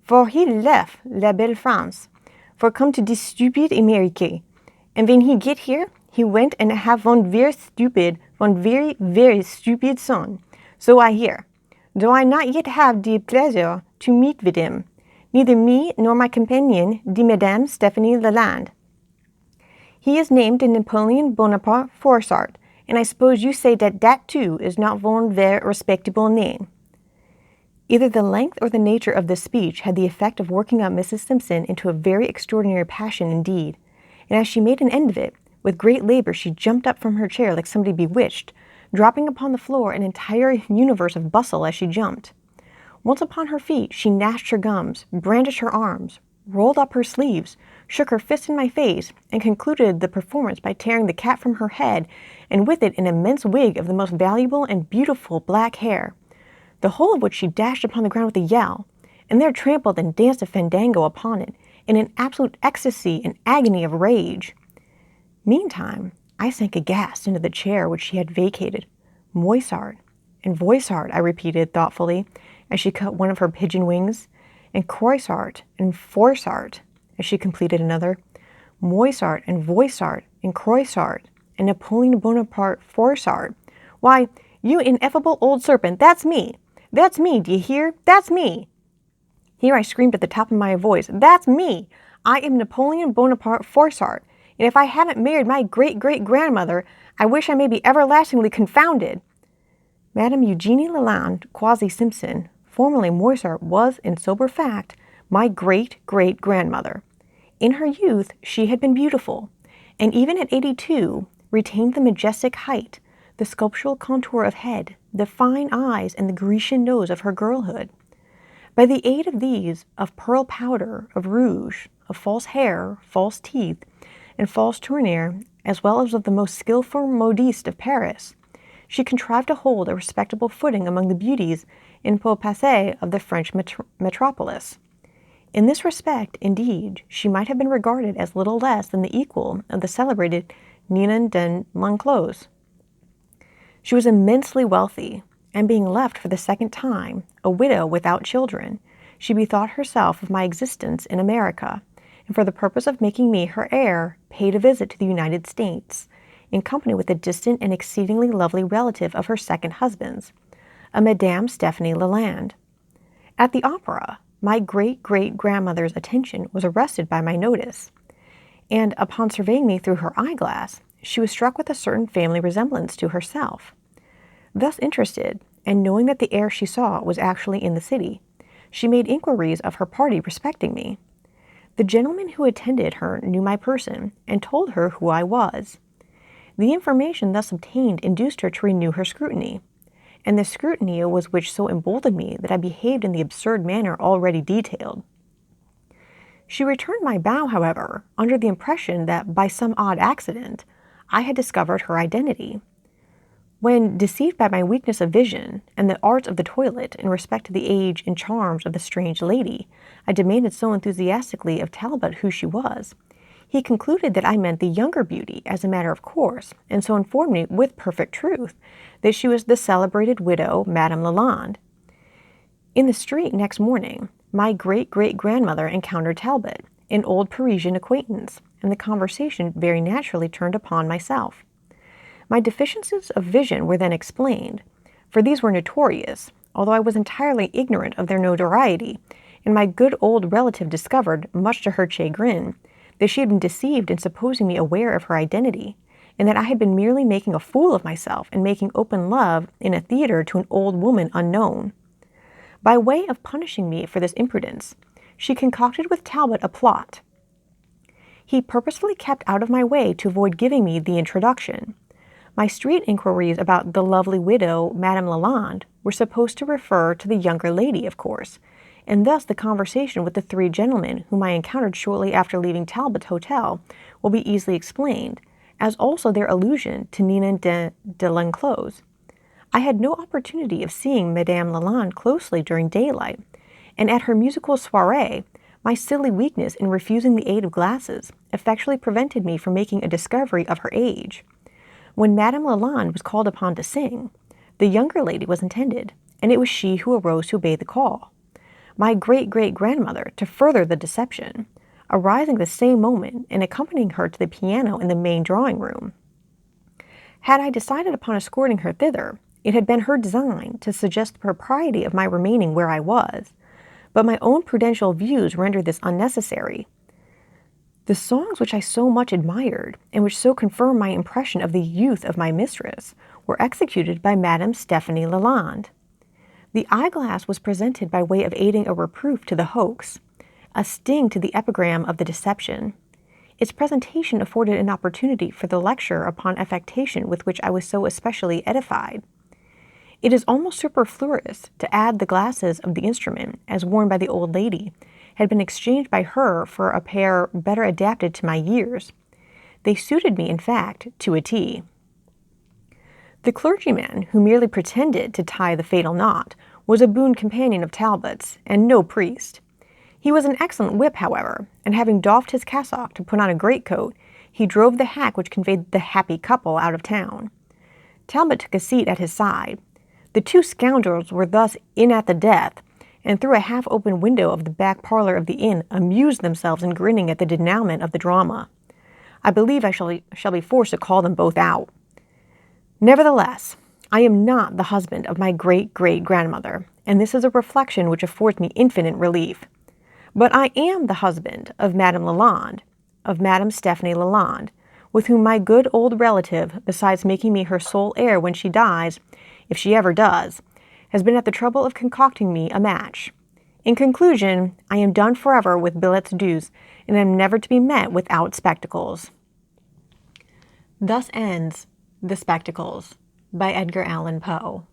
For he left la belle France, for come to this stupid Amerique. And when he get here, he went and have one very stupid son. So I hear, though I not yet have the pleasure to meet with him, neither me nor my companion, the Madame Stephanie Leland. He is named Napoleon Bonaparte Forssart, and I suppose you say that that too is not one very respectable name." Either the length or the nature of this speech had the effect of working up Mrs. Simpson into a very extraordinary passion indeed, and as she made an end of it, with great labor she jumped up from her chair like somebody bewitched, dropping upon the floor an entire universe of bustle as she jumped. Once upon her feet, she gnashed her gums, brandished her arms, rolled up her sleeves, shook her fist in my face, and concluded the performance by tearing the cap from her head, and with it an immense wig of the most valuable and beautiful black hair, the whole of which she dashed upon the ground with a yell, and there trampled and danced a fandango upon it, in an absolute ecstasy and agony of rage. Meantime, I sank aghast into the chair which she had vacated. Moissart and Voissart, I repeated thoughtfully, as she cut one of her pigeon wings, and Croissart and Forçart, as she completed another. Moissart and Voissart and Croissart and Napoleon Bonaparte Forçart. Why, you ineffable old serpent, that's me! That's me, do you hear? That's me! Here I screamed at the top of my voice, that's me! I am Napoleon Bonaparte Forçart, and if I haven't married my great-great-grandmother, I wish I may be everlastingly confounded. Madame Eugenie Lalande Quasi-Simpson, formerly Moissart, was, in sober fact, my great-great-grandmother. In her youth, she had been beautiful, and even at 82, retained the majestic height, the sculptural contour of head, the fine eyes, and the Grecian nose of her girlhood. By the aid of these, of pearl powder, of rouge, of false hair, false teeth, and false tournure, as well as of the most skilful modiste of Paris, she contrived to hold a respectable footing among the beauties in beau passé of the French metropolis. In this respect, indeed, she might have been regarded as little less than the equal of the celebrated Ninon de L'Enclos. She was immensely wealthy, and being left for the second time, a widow without children, she bethought herself of my existence in America, and for the purpose of making me her heir, paid a visit to the United States, in company with a distant and exceedingly lovely relative of her second husband's, a Madame Stephanie Lalande. At the opera, my great-great-grandmother's attention was arrested by my notice, and upon surveying me through her eyeglass, she was struck with a certain family resemblance to herself. Thus interested, and knowing that the heir she saw was actually in the city, she made inquiries of her party respecting me. The gentleman who attended her knew my person, and told her who I was. The information thus obtained induced her to renew her scrutiny, and the scrutiny was which so emboldened me that I behaved in the absurd manner already detailed. She returned my bow, however, under the impression that by some odd accident I had discovered her identity. When, deceived by my weakness of vision and the arts of the toilet in respect to the age and charms of the strange lady, I demanded so enthusiastically of Talbot who she was, he concluded that I meant the younger beauty as a matter of course, and so informed me with perfect truth that she was the celebrated widow Madame Lalande. In the street next morning, my great-great-grandmother encountered Talbot, an old Parisian acquaintance, and the conversation very naturally turned upon myself. My deficiencies of vision were then explained, for these were notorious, although I was entirely ignorant of their notoriety, and my good old relative discovered, much to her chagrin, that she had been deceived in supposing me aware of her identity, and that I had been merely making a fool of myself and making open love in a theater to an old woman unknown. By way of punishing me for this imprudence, she concocted with Talbot a plot. He purposefully kept out of my way to avoid giving me the introduction. My street inquiries about the lovely widow, Madame Lalande, were supposed to refer to the younger lady, of course, and thus the conversation with the three gentlemen whom I encountered shortly after leaving Talbot's hotel will be easily explained, as also their allusion to Ninon de L'Enclos. I had no opportunity of seeing Madame Lalande closely during daylight, and at her musical soirée, my silly weakness in refusing the aid of glasses effectually prevented me from making a discovery of her age. When Madame Lalande was called upon to sing, the younger lady was intended, and it was she who arose to obey the call. My great-great-grandmother, to further the deception, arising the same moment and accompanying her to the piano in the main drawing-room. Had I decided upon escorting her thither, it had been her design to suggest the propriety of my remaining where I was, but my own prudential views rendered this unnecessary. The songs which I so much admired, and which so confirmed my impression of the youth of my mistress, were executed by Madame Stephanie Lalande. The eyeglass was presented by way of aiding a reproof to the hoax, a sting to the epigram of the deception. Its presentation afforded an opportunity for the lecture upon affectation with which I was so especially edified. It is almost superfluous to add the glasses of the instrument, as worn by the old lady, had been exchanged by her for a pair better adapted to my years. They suited me, in fact, to a T. The clergyman, who merely pretended to tie the fatal knot, was a boon companion of Talbot's, and no priest. He was an excellent whip, however, and having doffed his cassock to put on a greatcoat, he drove the hack which conveyed the happy couple out of town. Talbot took a seat at his side. The two scoundrels were thus in at the death, and through a half-open window of the back parlor of the inn amused themselves in grinning at the denouement of the drama. I believe I shall be forced to call them both out. Nevertheless, I am not the husband of my great-great-grandmother, and this is a reflection which affords me infinite relief. But I am the husband of Madame Lalande, of Madame Stephanie Lalande, with whom my good old relative, besides making me her sole heir when she dies, if she ever does, has been at the trouble of concocting me a match. In conclusion, I am done forever with billets doux, and am never to be met without spectacles. Thus ends The Spectacles by Edgar Allan Poe.